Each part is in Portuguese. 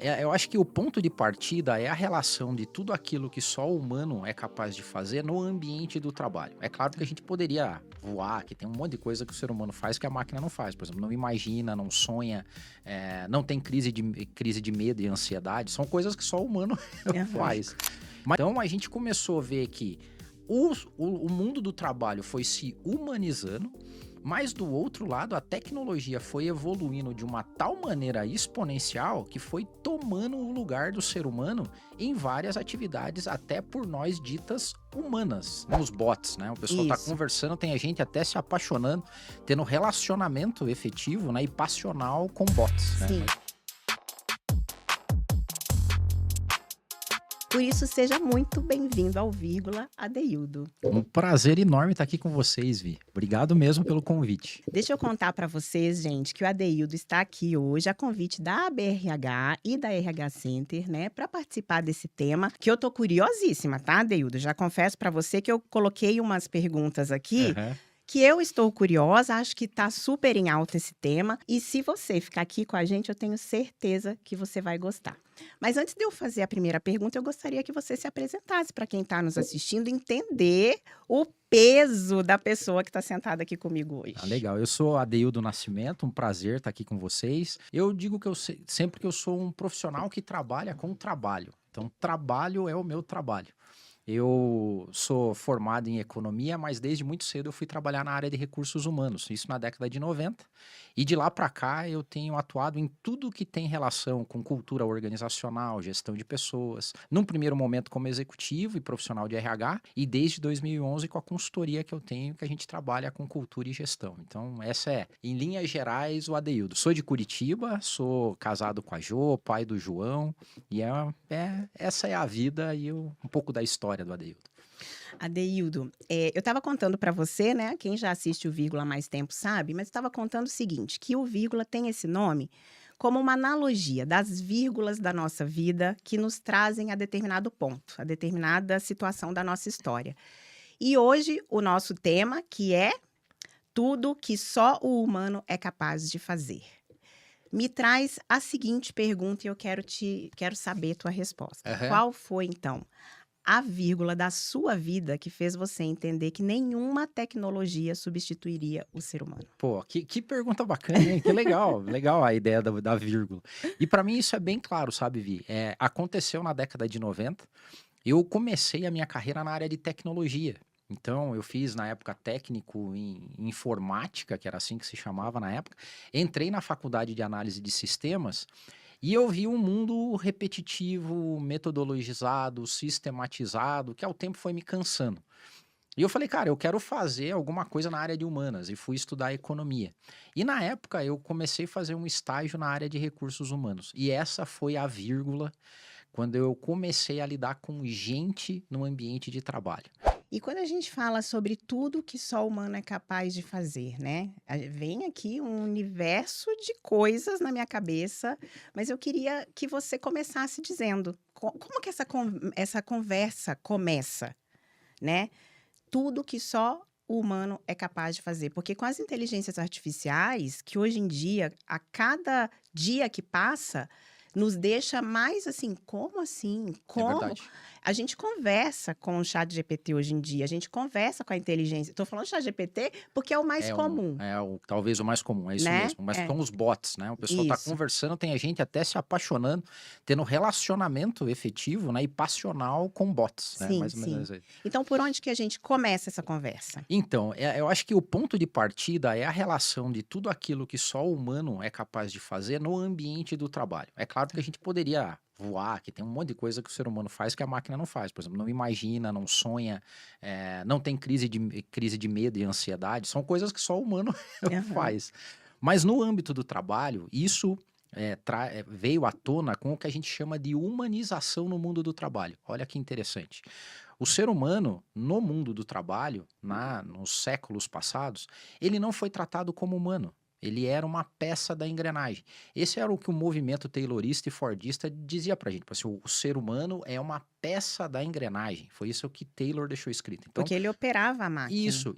Eu acho que o ponto de partida é a relação de tudo aquilo que só o humano é capaz de fazer no ambiente do trabalho. É claro que a gente poderia voar, que tem um monte de coisa que o ser humano faz que a máquina não faz. Por exemplo, não imagina, não sonha, não tem crise de medo e ansiedade. São coisas que só o humano Aham. faz. Mas, então a gente começou a ver que o mundo do trabalho foi se humanizando, mas do outro lado, a tecnologia foi evoluindo de uma tal maneira exponencial que foi tomando o lugar do ser humano em várias atividades, até por nós ditas humanas, nos bots, né? O pessoal tá Isso. conversando, tem a gente até se apaixonando, tendo relacionamento efetivo, né, e passional com bots, né? Sim. Por isso, seja muito bem-vindo ao Vírgula, Adeildo. Um prazer enorme estar aqui com vocês, Vi. Obrigado mesmo pelo convite. Deixa eu contar para vocês, gente, que o Adeildo está aqui hoje a convite da ABRH e da RH Center, né, para participar desse tema, que eu tô curiosíssima, tá, Adeildo? Já confesso para você que eu coloquei umas perguntas aqui Aham. que eu estou curiosa, acho que tá super em alta esse tema, e se você ficar aqui com a gente, eu tenho certeza que você vai gostar. Mas antes de eu fazer a primeira pergunta, eu gostaria que você se apresentasse para quem está nos assistindo, entender o peso da pessoa que está sentada aqui comigo Ah, hoje. legal. Eu sou Adeildo Nascimento, um prazer estar aqui com vocês. Eu digo que sempre que eu sou um profissional que trabalha com trabalho. Então, trabalho é o meu trabalho. Eu sou formado em economia, mas desde muito cedo eu fui trabalhar na área de recursos humanos, isso na década de 90. E de lá para cá eu tenho atuado em tudo que tem relação com cultura organizacional, gestão de pessoas. Num primeiro momento como executivo e profissional de RH, e desde 2011 com a consultoria que eu tenho, que a gente trabalha com cultura e gestão. Então, essa é, em linhas gerais, o Adeildo. Sou de Curitiba, sou casado com a Jo, pai do João, e essa é a vida e um pouco da história do Adeildo. Adeildo, eu estava contando para você, né, quem já assiste o Vírgula há mais tempo sabe, mas estava contando o seguinte, que o Vírgula tem esse nome como uma analogia das vírgulas da nossa vida que nos trazem a determinado ponto, a determinada situação da nossa história. E hoje o nosso tema, que é tudo que só o humano é capaz de fazer. Me traz a seguinte pergunta e eu quero saber tua resposta. Aham. Qual foi, então, a vírgula da sua vida que fez você entender que nenhuma tecnologia substituiria o ser humano? Pô, que pergunta bacana, hein? Que legal, legal a ideia da vírgula. E para mim isso é bem claro, sabe, Vi? Aconteceu na década de 90. Eu comecei a minha carreira na área de tecnologia. Então, eu fiz na época técnico em informática, que era assim que se chamava na época. Entrei na faculdade de análise de sistemas e eu vi um mundo repetitivo, metodologizado, sistematizado, que ao tempo foi me cansando. E eu falei, cara, eu quero fazer alguma coisa na área de humanas e fui estudar economia. E na época eu comecei a fazer um estágio na área de recursos humanos. E essa foi a vírgula quando eu comecei a lidar com gente no ambiente de trabalho. E quando a gente fala sobre tudo que só o humano é capaz de fazer, né? Vem aqui um universo de coisas na minha cabeça, mas eu queria que você começasse dizendo como que essa conversa começa, né? Tudo que só o humano é capaz de fazer. Porque com as inteligências artificiais, que hoje em dia, a cada dia que passa, nos deixa mais assim, como assim? É Como? verdade. A gente conversa com o chat GPT hoje em dia, a gente conversa com a inteligência. Estou falando chat GPT porque é o mais comum, Talvez o mais comum, é isso né? mesmo. Mas É, são os bots, né? O pessoal tá isso. conversando, tem a gente até se apaixonando, tendo relacionamento efetivo, né? E passional com bots, né? Sim, Mais ou sim. menos aí. Então, por onde que a gente começa essa conversa? Então, eu acho que o ponto de partida é a relação de tudo aquilo que só o humano é capaz de fazer no ambiente do trabalho. É claro que a gente poderia voar, que tem um monte de coisa que o ser humano faz que a máquina não faz. Por exemplo, não imagina, não sonha, não tem crise de medo e ansiedade. São coisas que só o humano Aham. faz. Mas no âmbito do trabalho, isso veio à tona com o que a gente chama de humanização no mundo do trabalho. Olha que interessante. O ser humano, no mundo do trabalho, nos séculos passados, ele não foi tratado como humano. Ele era uma peça da engrenagem. Esse era o que o movimento taylorista e fordista dizia pra gente. Tipo assim, o ser humano é uma peça da engrenagem. Foi isso que Taylor deixou escrito. Então, Porque ele operava a máquina. isso.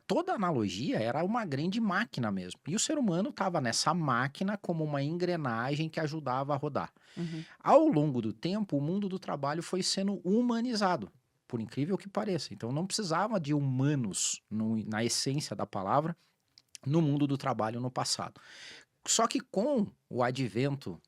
Toda analogia era uma grande máquina mesmo. E o ser humano estava nessa máquina como uma engrenagem que ajudava a rodar. Uhum. Ao longo do tempo, o mundo do trabalho foi sendo humanizado, por incrível que pareça. Então, não precisava de humanos na essência da palavra no mundo do trabalho no passado. Só que com o advento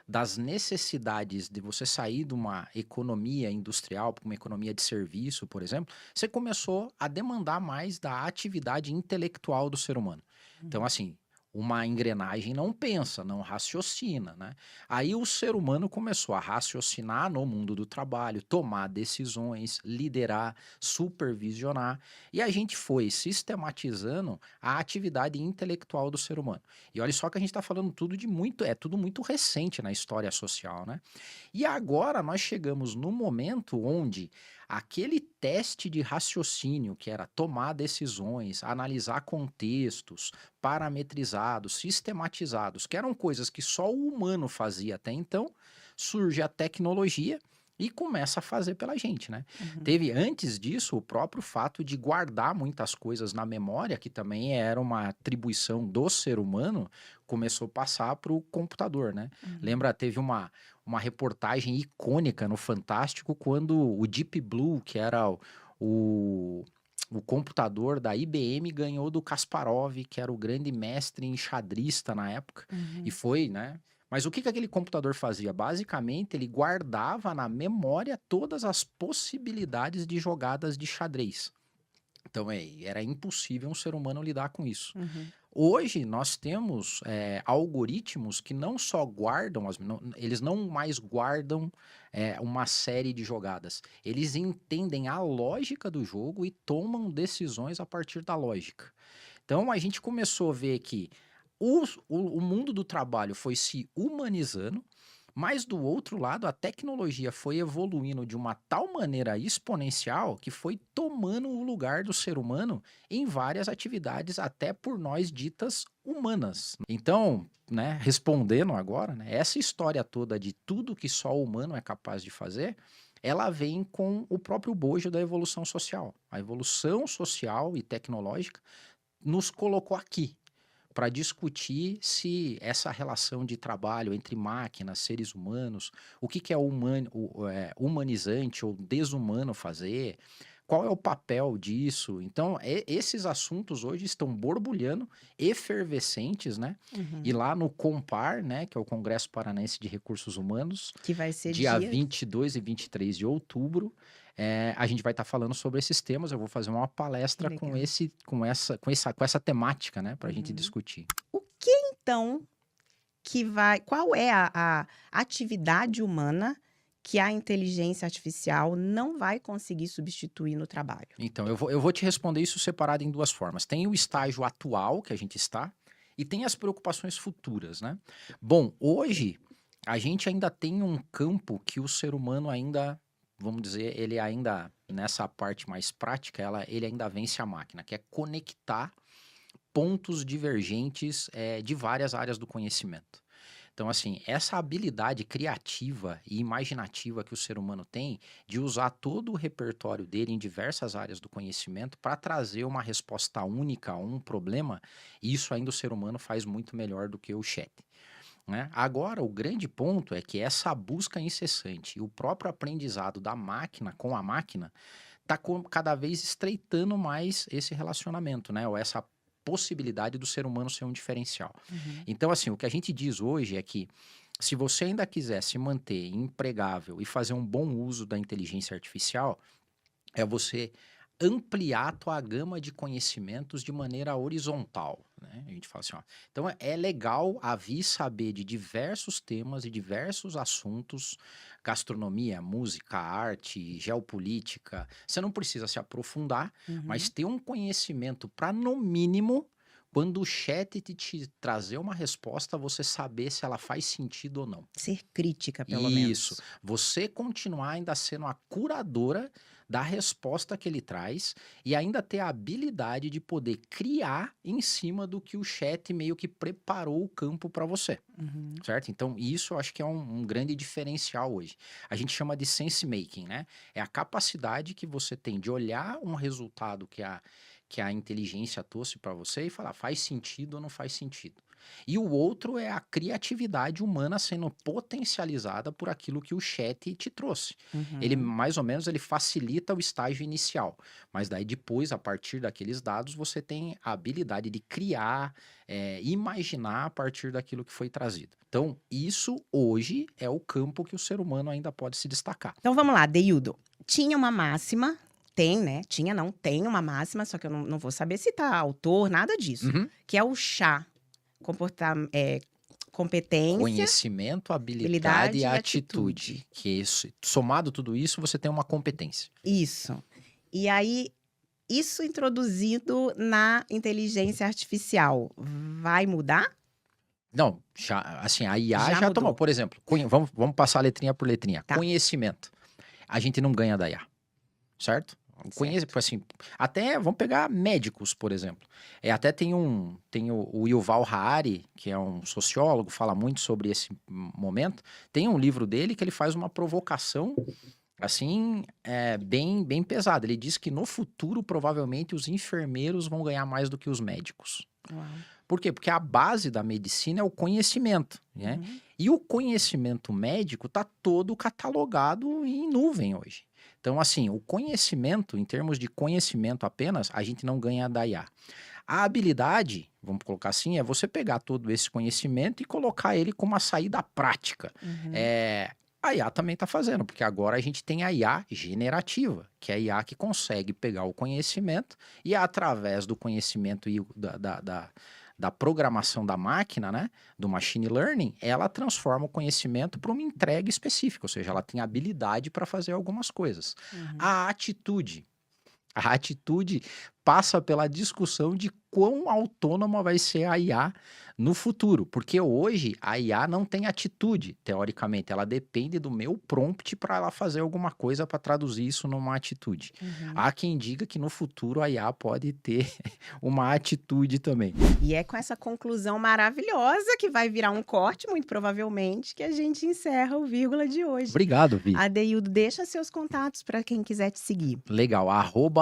das necessidades de você sair de uma economia industrial para uma economia de serviço, por exemplo, você começou a demandar mais da atividade intelectual do ser humano. Então, Uhum. assim, uma engrenagem não pensa, não raciocina, né? Aí o ser humano começou a raciocinar no mundo do trabalho, tomar decisões, liderar, supervisionar, e a gente foi sistematizando a atividade intelectual do ser humano. E olha só que a gente está falando tudo tudo muito recente na história social, né? E agora nós chegamos no momento onde aquele teste de raciocínio, que era tomar decisões, analisar contextos, parametrizados, sistematizados, que eram coisas que só o humano fazia até então, surge a tecnologia e começa a fazer pela gente, né? Uhum. Teve antes disso o próprio fato de guardar muitas coisas na memória, que também era uma atribuição do ser humano, começou a passar para o computador, né? Uhum. Lembra, teve uma reportagem icônica no Fantástico quando o Deep Blue, que era o, o computador da IBM, ganhou do Kasparov, que era o grande mestre enxadrista na época, e Uhum. foi, né? Mas o que que aquele computador fazia? Basicamente, ele guardava na memória todas as possibilidades de jogadas de xadrez. Então, era impossível um ser humano lidar com isso. Uhum. Hoje nós temos algoritmos que não só guardam, eles não mais guardam uma série de jogadas. Eles entendem a lógica do jogo e tomam decisões a partir da lógica. Então a gente começou a ver que o mundo do trabalho foi se humanizando, mas do outro lado, a tecnologia foi evoluindo de uma tal maneira exponencial que foi tomando o lugar do ser humano em várias atividades, até por nós ditas humanas. Então, né, respondendo agora, né, essa história toda de tudo que só o humano é capaz de fazer, ela vem com o próprio bojo da evolução social. A evolução social e tecnológica nos colocou aqui para discutir se essa relação de trabalho entre máquinas, seres humanos, o que, que é humanizante ou desumano fazer, qual é o papel disso. Então, esses assuntos hoje estão borbulhando, efervescentes, né? E Uhum. lá no COMPAR, né, que é o Congresso Paranaense de Recursos Humanos, Que vai ser dia dia. 22 e 23 de outubro, a gente vai estar falando sobre esses temas. Eu vou fazer uma Que palestra legal. com essa temática, né, para a gente Uhum. discutir. O que então qual é a atividade humana que a inteligência artificial não vai conseguir substituir no trabalho? Então, eu vou te responder isso separado em duas formas. Tem o estágio atual que a gente está e tem as preocupações futuras, né? Bom, hoje a gente ainda tem um campo que o ser humano ainda, vamos dizer, ele ainda, nessa parte mais prática, ele ainda vence a máquina, que é conectar pontos divergentes de várias áreas do conhecimento. Então, assim, essa habilidade criativa e imaginativa que o ser humano tem de usar todo o repertório dele em diversas áreas do conhecimento para trazer uma resposta única a um problema, isso ainda o ser humano faz muito melhor do que o chat. Né? Agora, o grande ponto é que essa busca incessante e o próprio aprendizado da máquina com a máquina está cada vez estreitando mais esse relacionamento, né? Ou essa possibilidade do ser humano ser um diferencial. Uhum. Então, assim, o que a gente diz hoje é que se você ainda quiser se manter empregável e fazer um bom uso da inteligência artificial, é você ampliar a tua gama de conhecimentos de maneira horizontal, né? A gente fala assim, ó, então é legal a vir saber de diversos temas e diversos assuntos, gastronomia, música, arte, geopolítica. Você não precisa se aprofundar, mas Uhum. ter um conhecimento para, no mínimo, quando o chat te trazer uma resposta, você saber se ela faz sentido ou não. Ser crítica, pelo Isso. menos. Você continuar ainda sendo a curadora da resposta que ele traz e ainda ter a habilidade de poder criar em cima do que o chat meio que preparou o campo para você, Uhum. certo? Então, isso eu acho que é um grande diferencial hoje. A gente chama de sense making, né? É a capacidade que você tem de olhar um resultado que a inteligência trouxe para você e falar, faz sentido ou não faz sentido. E o outro é a criatividade humana sendo potencializada por aquilo que o chat te trouxe. Ele, Uhum. mais ou menos, ele facilita o estágio inicial, mas daí depois, a partir daqueles dados, você tem a habilidade de criar, imaginar a partir daquilo que foi trazido. Então, isso hoje é o campo que o ser humano ainda pode se destacar. Então vamos lá, Deildo. Tinha uma máxima, tem, né? Tinha, não, tem uma máxima, só que eu não vou saber citar autor, nada disso. Uhum. Que é o chá. Competência. Conhecimento, habilidade e atitude. Que isso, somado tudo isso, você tem uma competência. Isso. E aí, isso introduzido na inteligência artificial, vai mudar? Não, já, assim, a IA Já já mudou. tomou. Por exemplo, vamos passar letrinha por letrinha. Tá. Conhecimento. A gente não ganha da IA, certo? Assim, até vamos pegar médicos, por exemplo. Até tem o Yuval Harari, que é um sociólogo, fala muito sobre esse momento. Tem um livro dele que ele faz uma provocação assim, bem pesada. Ele diz que no futuro, provavelmente, os enfermeiros vão ganhar mais do que os médicos. Uau. Por quê? Porque a base da medicina é o conhecimento, né? Uhum. E o conhecimento médico está todo catalogado em nuvem hoje. Então, assim, o conhecimento, em termos de conhecimento apenas, a gente não ganha da IA. A habilidade, vamos colocar assim, é você pegar todo esse conhecimento e colocar ele como uma saída prática. Uhum. A IA também está fazendo, porque agora a gente tem a IA generativa, que é a IA que consegue pegar o conhecimento e, através do conhecimento e da programação da máquina, né, do machine learning, ela transforma o conhecimento para uma entrega específica, ou seja, ela tem habilidade para fazer algumas coisas. Uhum. A atitude passa pela discussão de quão autônoma vai ser a IA no futuro, porque hoje a IA não tem atitude, teoricamente, ela depende do meu prompt para ela fazer alguma coisa para traduzir isso numa atitude. Uhum. Há quem diga que no futuro a IA pode ter uma atitude também. E é com essa conclusão maravilhosa que vai virar um corte, muito provavelmente, que a gente encerra o vírgula de hoje. Obrigado, Vi. Adeildo, deixa seus contatos para quem quiser te seguir. Legal,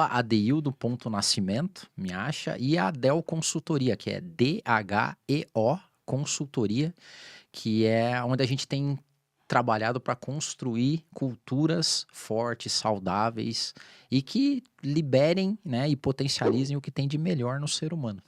@adeildo.nascimento, me acha, e a Del Consultoria, que é DHEO Consultoria, que é onde a gente tem trabalhado para construir culturas fortes, saudáveis e que liberem, né, e potencializem o que tem de melhor no ser humano.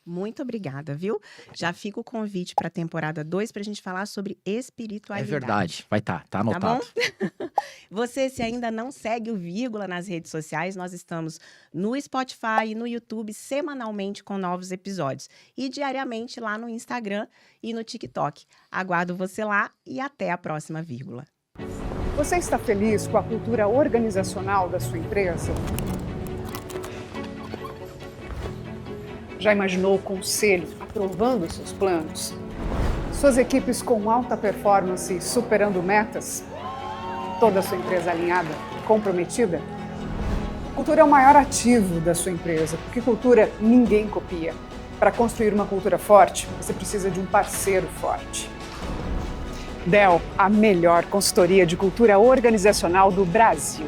Muito obrigada, viu? Já fica o convite para a temporada 2 para a gente falar sobre É espiritualidade. verdade, vai tá Tá anotado. bom? Você, se ainda não segue o Vírgula nas redes sociais, nós estamos no Spotify e no YouTube semanalmente com novos episódios. E diariamente lá no Instagram e no TikTok. Aguardo você lá e até a próxima vírgula. Você está feliz com a cultura organizacional da sua empresa? Já imaginou o conselho aprovando seus planos? Suas equipes com alta performance superando metas? Toda a sua empresa alinhada, comprometida? Cultura é o maior ativo da sua empresa, porque cultura ninguém copia. Para construir uma cultura forte, você precisa de um parceiro forte. Dell, a melhor consultoria de cultura organizacional do Brasil.